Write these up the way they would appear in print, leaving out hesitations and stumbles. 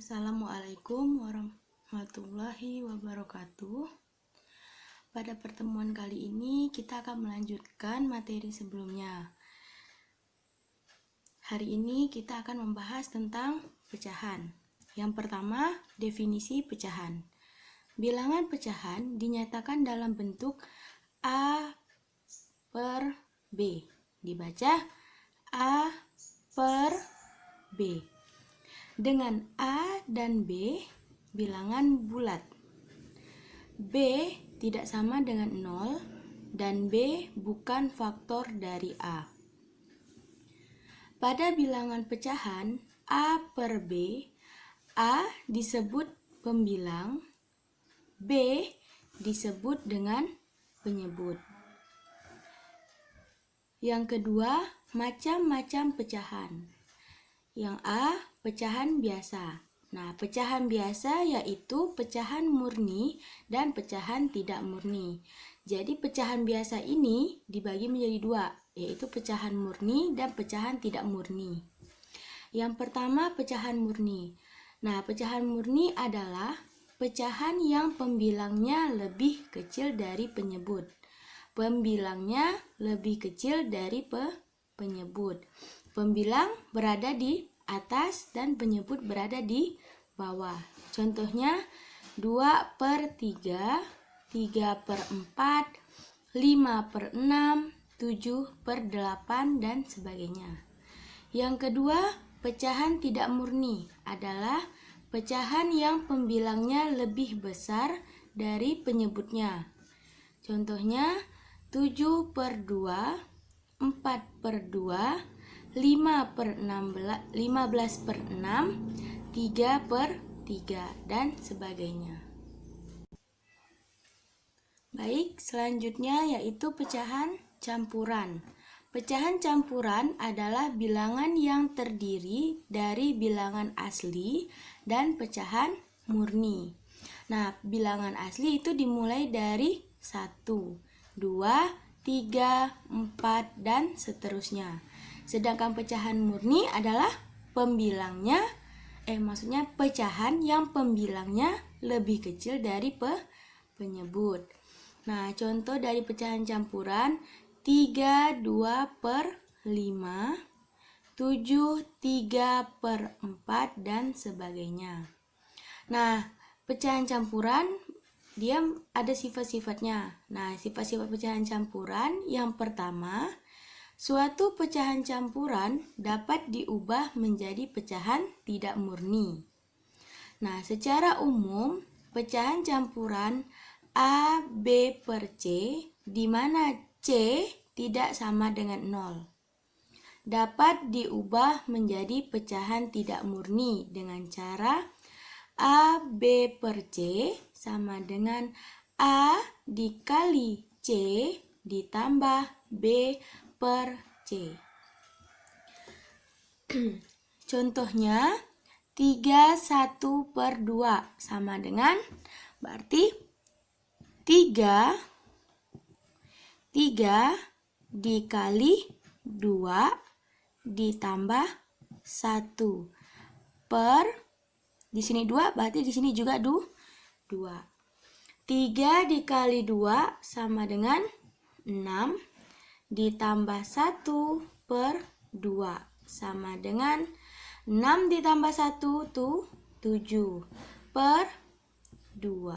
Assalamualaikum warahmatullahi wabarakatuh. Pada pertemuan kali ini kita akan melanjutkan materi sebelumnya. Hari ini kita akan membahas tentang pecahan. Yang pertama, definisi pecahan. Bilangan pecahan dinyatakan dalam bentuk A per B. Dibaca A per B. Dengan A dan B bilangan bulat. B tidak sama dengan 0 dan B bukan faktor dari A. Pada bilangan pecahan A per B, A disebut pembilang, B disebut dengan penyebut. Yang kedua, macam-macam pecahan. Yang A, pecahan biasa. Nah, pecahan biasa yaitu pecahan murni dan pecahan tidak murni. Jadi pecahan biasa ini dibagi menjadi dua, yaitu pecahan murni dan pecahan tidak murni. Yang pertama, pecahan murni. Nah, pecahan murni adalah pecahan yang pembilangnya lebih kecil dari penyebut. Pembilangnya lebih kecil dari penyebut. Pembilang berada di atas dan penyebut berada di bawah. Contohnya 2 per 3, 3 per 4, 5 per 6, 7 per 8, dan sebagainya. Yang kedua, pecahan tidak murni adalah pecahan yang pembilangnya lebih besar dari penyebutnya. Contohnya 7 per 2, 4 per 2, 5 per 16, 15 per 6, 3 per 3, dan sebagainya. Baik, selanjutnya yaitu pecahan campuran. Pecahan campuran adalah bilangan yang terdiri dari bilangan asli dan pecahan murni. Nah, bilangan asli itu dimulai dari 1, 2, 3, 4, dan seterusnya. Sedangkan pecahan murni adalah pecahan yang pembilangnya lebih kecil dari penyebut. Nah, contoh dari pecahan campuran 3, 2 per 5, 7, 3 per 4, dan sebagainya. Nah, pecahan campuran dia ada sifat-sifatnya. Nah, sifat-sifat pecahan campuran yang pertama, suatu pecahan campuran dapat diubah menjadi pecahan tidak murni. Nah, secara umum, pecahan campuran A, B per C, di mana C tidak sama dengan 0, dapat diubah menjadi pecahan tidak murni dengan cara A, B per C sama dengan A dikali C ditambah B per C. Contohnya 3, 1 per 2 sama dengan, berarti 3 dikali 2 ditambah 1 per, di sini 2 berarti di sini juga 2. 3 dikali 2 sama dengan 6 ditambah 1 per 2 sama dengan 6 ditambah 1 itu 7 per 2.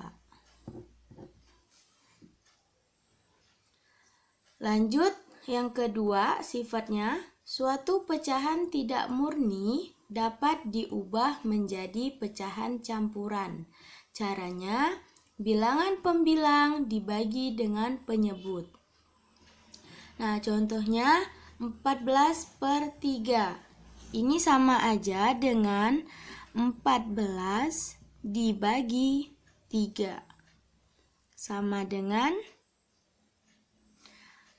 Lanjut, yang kedua sifatnya, suatu pecahan tidak murni dapat diubah menjadi pecahan campuran. Caranya, bilangan pembilang dibagi dengan penyebut. Nah, contohnya 14 per 3. Ini sama aja dengan 14 dibagi 3. Sama dengan,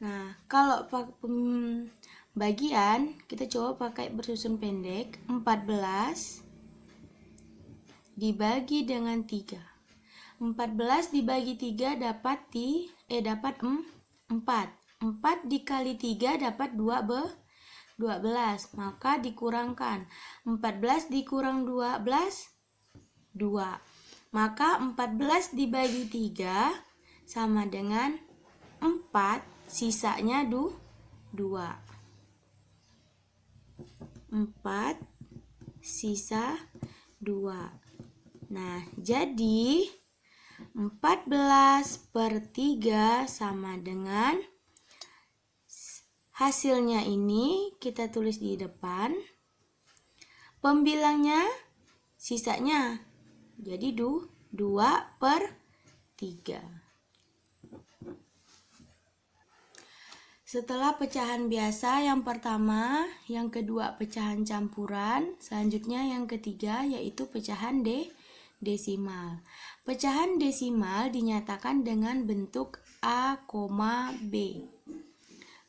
nah, kalau pembagian kita coba pakai bersusun pendek. 14 dibagi dengan 3. 14 dibagi 3 dapat 4. 4 dikali 3 dapat 12, maka dikurangkan 14 dikurang 12 2. Maka 14 dibagi 3 sama dengan 4, sisanya 2. 4 sisa 2. Nah, jadi 14/3 sama dengan, hasilnya ini kita tulis di depan, pembilangnya sisanya, jadi 2/3. Setelah pecahan biasa yang pertama, yang kedua pecahan campuran, selanjutnya yang ketiga yaitu pecahan desimal. Pecahan desimal dinyatakan dengan bentuk A, B.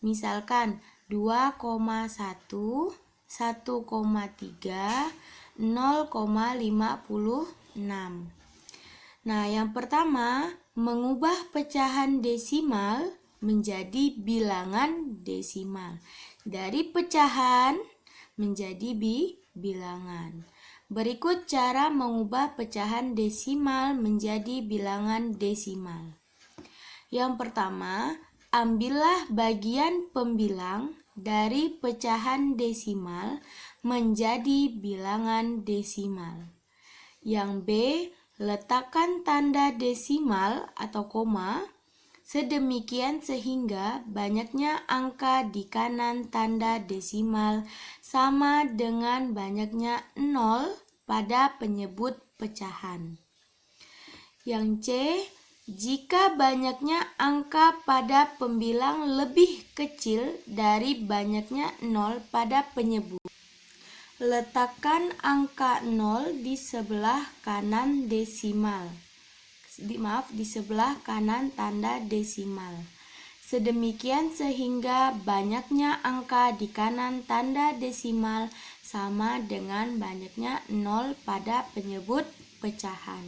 Misalkan 2,1, 1,3, 0,56. Nah, yang pertama, mengubah pecahan desimal menjadi bilangan desimal. Dari pecahan menjadi bilangan. Berikut cara mengubah pecahan desimal menjadi bilangan desimal. Yang pertama, ambillah bagian pembilang dari pecahan desimal menjadi bilangan desimal. Yang B, letakkan tanda desimal atau koma sedemikian sehingga banyaknya angka di kanan tanda desimal sama dengan banyaknya 0 pada penyebut pecahan. Yang C, jika banyaknya angka pada pembilang lebih kecil dari banyaknya 0 pada penyebut, letakkan angka 0 di sebelah kanan desimal. Di sebelah kanan tanda desimal. Sedemikian sehingga banyaknya angka di kanan tanda desimal sama dengan banyaknya 0 pada penyebut pecahan.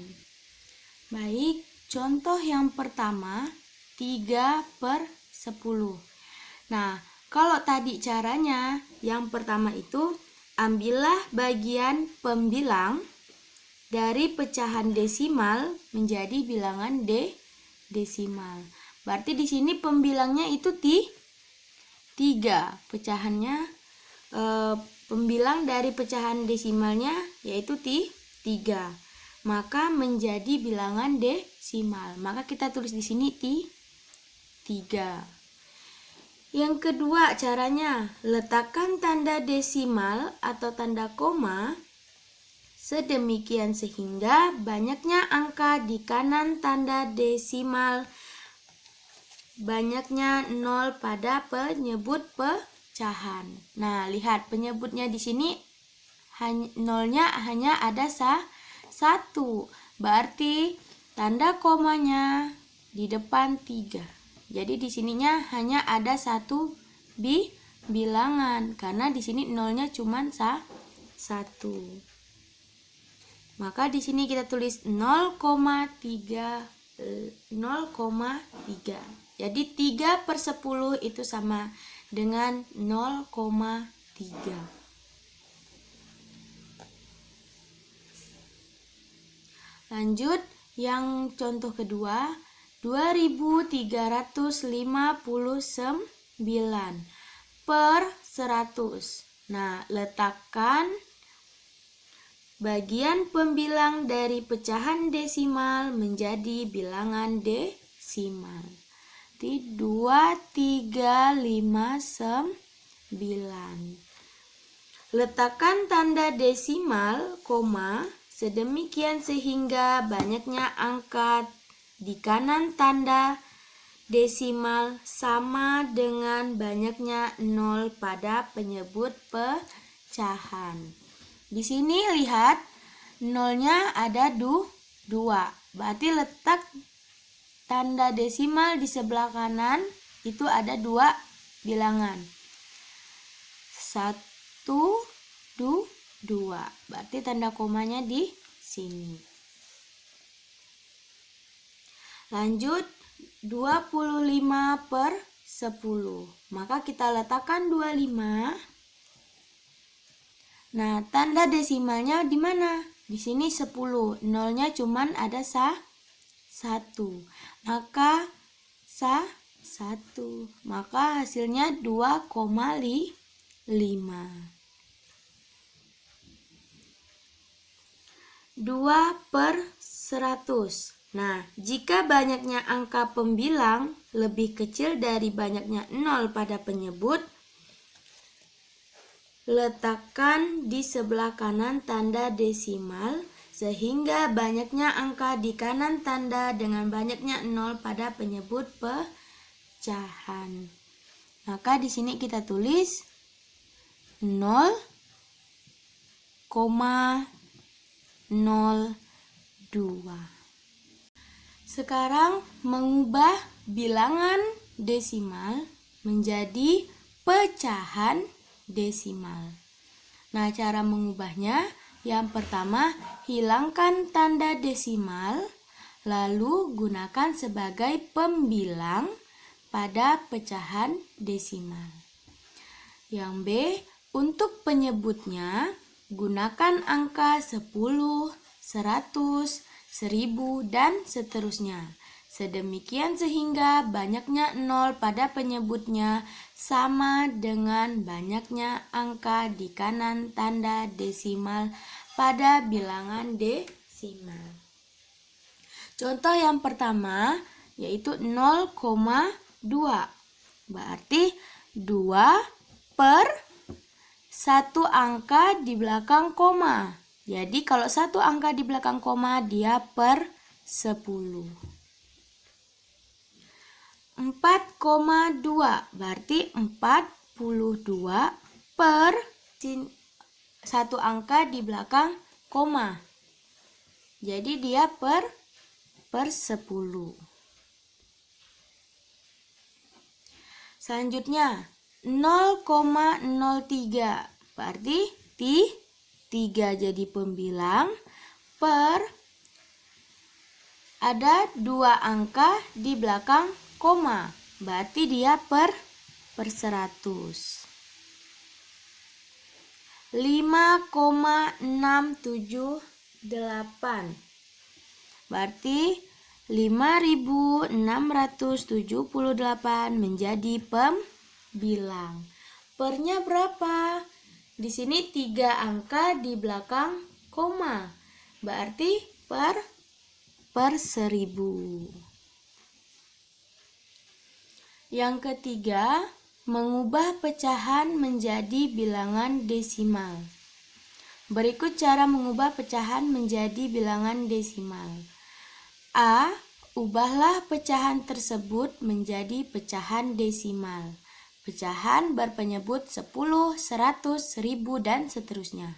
Baik, contoh yang pertama 3/10. Nah, kalau tadi caranya yang pertama itu ambillah bagian pembilang dari pecahan desimal menjadi bilangan desimal. Berarti di sini pembilangnya itu 3. Pecahannya pembilang dari pecahan desimalnya yaitu 3. Maka menjadi bilangan desimal. Maka kita tulis di sini 3. Yang kedua caranya, letakkan tanda desimal atau tanda koma sedemikian sehingga banyaknya angka di kanan tanda desimal banyaknya 0 pada penyebut pecahan. Nah, lihat penyebutnya di sini nolnya hanya ada 1. Berarti tanda komanya di depan 3. Jadi di sininya hanya ada 1 bilangan karena di sini nolnya cuma 1. Maka di sini kita tulis 0,3. Jadi 3/10 itu sama dengan 0,3. Lanjut yang contoh kedua, 2359/100. Nah, letakkan bagian pembilang dari pecahan desimal menjadi bilangan desimal. 2359. Letakkan tanda desimal, koma, sedemikian sehingga banyaknya angka di kanan tanda desimal sama dengan banyaknya 0 pada penyebut pecahan. Di sini lihat nolnya ada 2. Berarti letak tanda desimal di sebelah kanan itu ada 2 bilangan. 1, 2. Berarti tanda komanya di sini. Lanjut 25/10. Maka kita letakkan 25. Nah, tanda desimalnya di mana? Di sini 10, nolnya cuman ada 1. Maka 1. Maka hasilnya 2,5. 2/100. Nah, jika banyaknya angka pembilang lebih kecil dari banyaknya 0 pada penyebut, letakkan di sebelah kanan tanda desimal sehingga banyaknya angka di kanan tanda dengan banyaknya 0 pada penyebut pecahan. Maka di sini kita tulis 0,02. Sekarang mengubah bilangan desimal menjadi pecahan desimal. Nah, cara mengubahnya yang pertama, hilangkan tanda desimal, lalu gunakan sebagai pembilang pada pecahan desimal. Yang B, untuk penyebutnya, gunakan angka 10, 100, 1000, dan seterusnya. Sedemikian sehingga banyaknya 0 pada penyebutnya sama dengan banyaknya angka di kanan tanda desimal pada bilangan desimal. Contoh yang pertama yaitu 0,2. Berarti 2 per satu angka di belakang koma. Jadi kalau satu angka di belakang koma dia per 10. 4,2 berarti 42 per satu angka di belakang koma. Jadi dia per 10. Selanjutnya 0,03 berarti 3 jadi pembilang per ada 2 angka di belakang koma, berarti dia per 100. 5,678 berarti 5.678 menjadi pembilang. Pernya berapa? Di sini 3 angka di belakang koma, berarti per 1000. Yang ketiga, mengubah pecahan menjadi bilangan desimal. Berikut cara mengubah pecahan menjadi bilangan desimal. A. Ubahlah pecahan tersebut menjadi pecahan desimal. Pecahan berpenyebut 10, 100, 1000, dan seterusnya.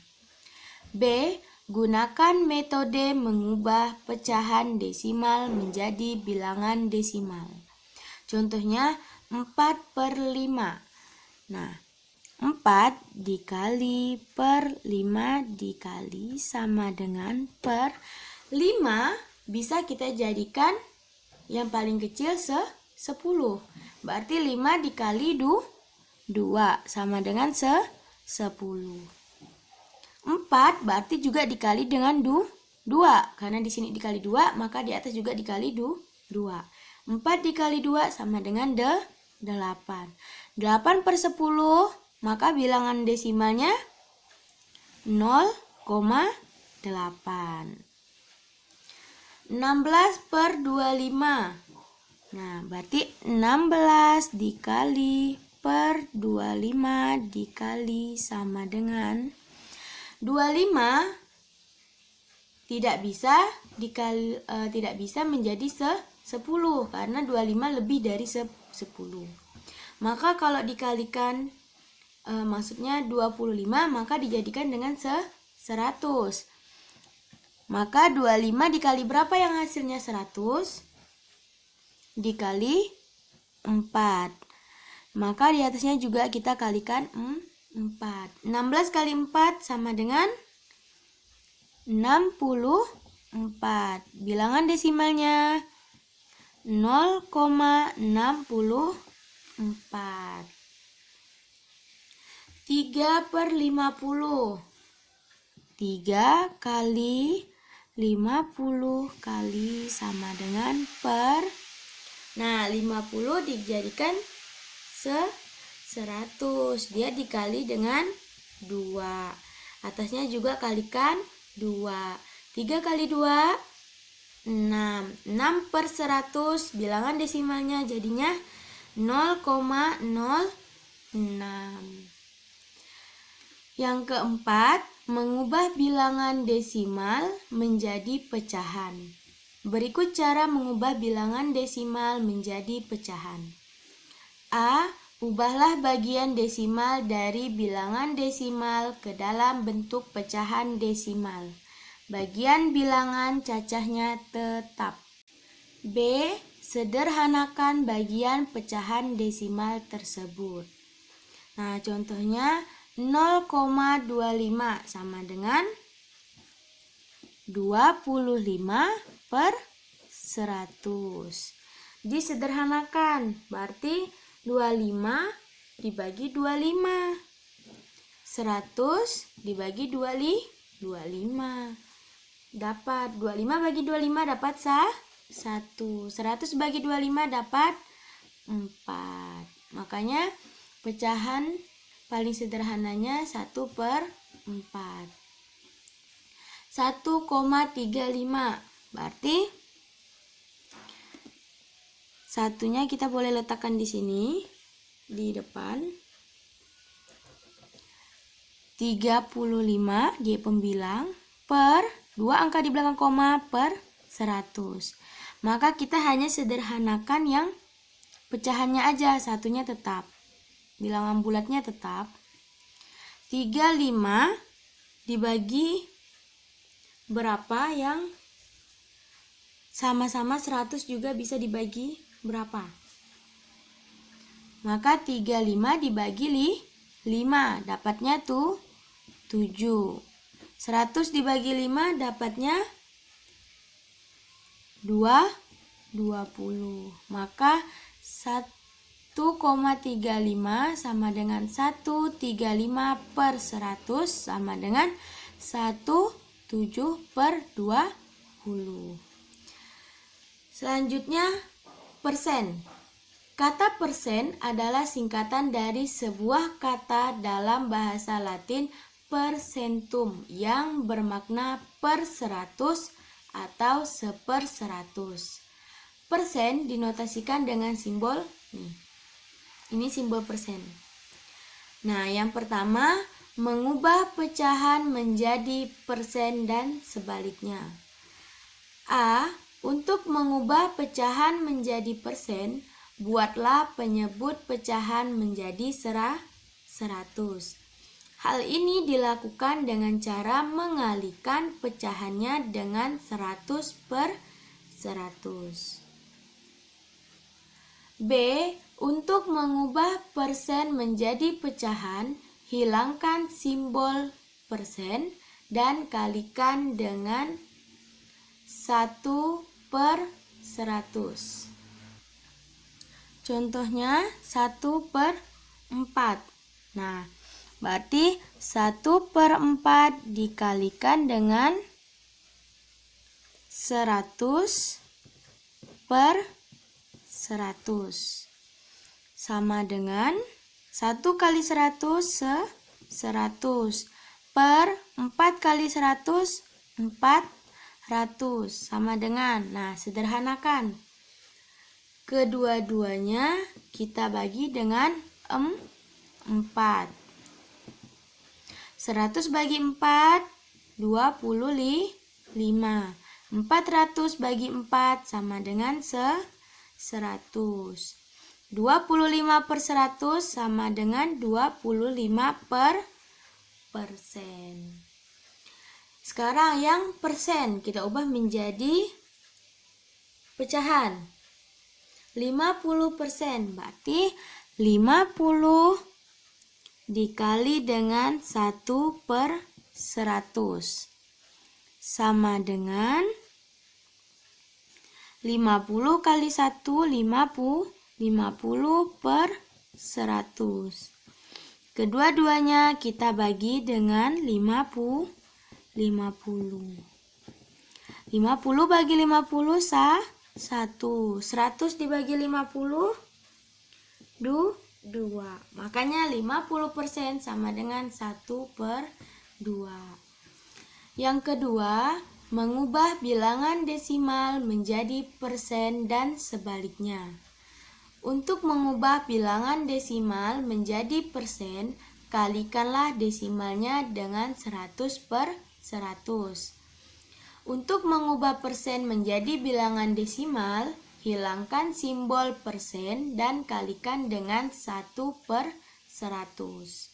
B. Gunakan metode mengubah pecahan desimal menjadi bilangan desimal. Contohnya 4/5. Nah, 4 dikali per 5 dikali sama dengan per 5 bisa kita jadikan yang paling kecil 10. Berarti 5 dikali 2 sama dengan 10. 4 berarti juga dikali dengan 2. Karena di sini dikali 2, maka di atas juga dikali 2. 4 dikali 2 sama dengan 8. 8 per 10, maka bilangan desimalnya 0,8. 16 per 25. Nah, berarti 16 dikali per 25 dikali sama dengan 25 tidak bisa menjadi 10 karena 25 lebih dari 10. Maka kalau dikalikan maksudnya 25 maka dijadikan dengan 100. Maka 25 dikali berapa yang hasilnya 100? Dikali 4. Maka di atasnya juga kita kalikan 4. 16 kali 4 sama dengan 64. Bilangan desimalnya 0,64. 3/50. 3 kali 50 kali sama dengan per. Nah, 50 dijadikan 100. Dia dikali dengan 2. Atasnya juga kalikan 2. 3 kali 2, 6. 6 per 100. Bilangan desimalnya jadinya 0,06. Yang keempat, mengubah bilangan desimal menjadi pecahan. Berikut cara mengubah bilangan desimal menjadi pecahan. A. Ubahlah bagian desimal dari bilangan desimal ke dalam bentuk pecahan desimal. Bagian bilangan cacahnya tetap. B. Sederhanakan bagian pecahan desimal tersebut. Nah, contohnya 0,25 sama dengan 25 per 100. Disederhanakan, berarti 25 dibagi 25. 100 dibagi 25. Dapat 25 bagi 25 dapat 1. 100 bagi 25 dapat 4. Makanya pecahan paling sederhananya 1 per 4. 1,35. Berarti satunya kita boleh letakkan di sini, di depan. 35 di pembilang per 2 angka di belakang koma per 100. Maka kita hanya sederhanakan yang pecahannya aja, satunya tetap. Bilangan bulatnya tetap. 35 dibagi berapa yang sama-sama 100 juga bisa dibagi berapa? Maka 35 dibagi 5 dapatnya tuh 7. 100 dibagi 5 dapatnya 20. Maka 1,35 sama dengan 135 per 100 sama dengan 17 per 20. Selanjutnya, persen. Kata persen adalah singkatan dari sebuah kata dalam bahasa Latin percentum yang bermakna per 100 atau seper 100. Persen dinotasikan dengan simbol nih. Ini simbol persen. Nah, yang pertama, mengubah pecahan menjadi persen dan sebaliknya. A. Untuk mengubah pecahan menjadi persen, buatlah penyebut pecahan menjadi 100. Hal ini dilakukan dengan cara mengalihkan pecahannya dengan 100 per 100. B. Untuk mengubah persen menjadi pecahan, hilangkan simbol persen dan kalikan dengan 1 per 100. Contohnya 1 per 4. Nah, berarti 1 per 4 dikalikan dengan 100 per 100. Sama dengan 1 kali 100 100 per 4 kali 100 400 sama dengan, nah sederhanakan, kedua-duanya kita bagi dengan 4. 100 bagi 4 25. 400 bagi 4 sama dengan 100. 25 per 100 sama dengan 25 per persen. Sekarang yang persen kita ubah menjadi pecahan. 50%, berarti 50 dikali dengan 1 per 100 sama dengan 50 kali 1 50 per 100. Kedua-duanya kita bagi dengan 50. 50. 50 bagi 50 sah 1. 100 dibagi 50 2. Makanya 50% sama dengan 1/2. Yang kedua, mengubah bilangan desimal menjadi persen dan sebaliknya. Untuk mengubah bilangan desimal menjadi persen, kalikanlah desimalnya dengan 100/100. Untuk mengubah persen menjadi bilangan desimal, hilangkan simbol persen dan kalikan dengan 1/100.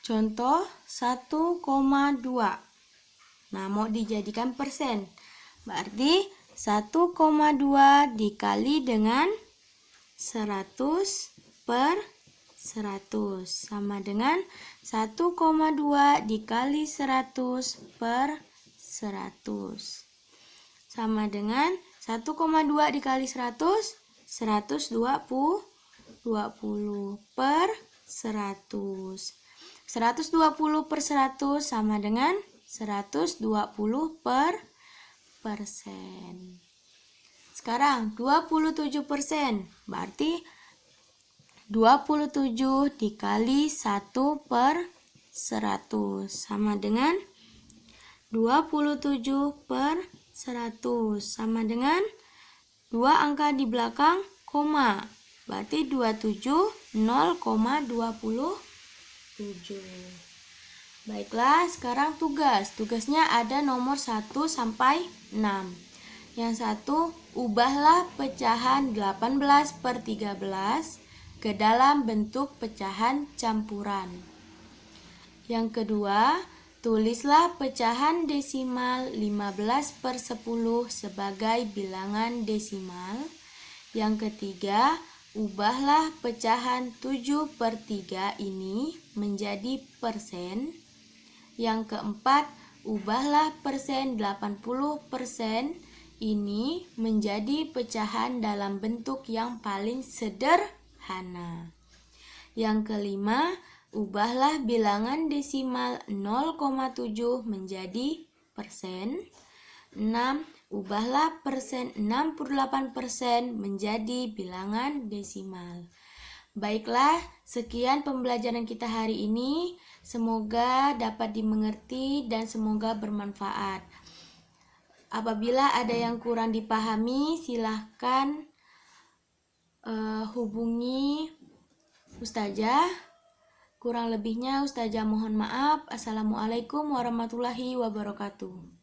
Contoh 1,2. Nah, mau dijadikan persen. Berarti 1,2 dikali dengan 100/100 sama dengan 1,2 dikali 100/100 sama dengan 1,2 dikali 100 120/100. 120/100 sama dengan 120%. Sekarang 27%, berarti 27 dikali 1/100 sama dengan 27/100 sama dengan 2 angka di belakang koma, berarti 27 0,27. Baiklah, sekarang tugasnya ada nomor 1 sampai 6. Yang 1, ubahlah pecahan 18/13 ke dalam bentuk pecahan campuran. Yang kedua, tulislah pecahan desimal 15/10 sebagai bilangan desimal. Yang ketiga, ubahlah pecahan 7/3 ini menjadi persen. Yang keempat, ubahlah persen 80% ini menjadi pecahan dalam bentuk yang paling sederhana. Yang kelima, ubahlah bilangan desimal 0,7 menjadi persen. 6. Ubahlah persen 68% menjadi bilangan desimal. Baiklah, sekian pembelajaran kita hari ini. Semoga dapat dimengerti dan semoga bermanfaat. Apabila ada yang kurang dipahami, silahkan hubungi Ustazah. Kurang lebihnya Ustazah mohon maaf. Assalamualaikum warahmatullahi wabarakatuh.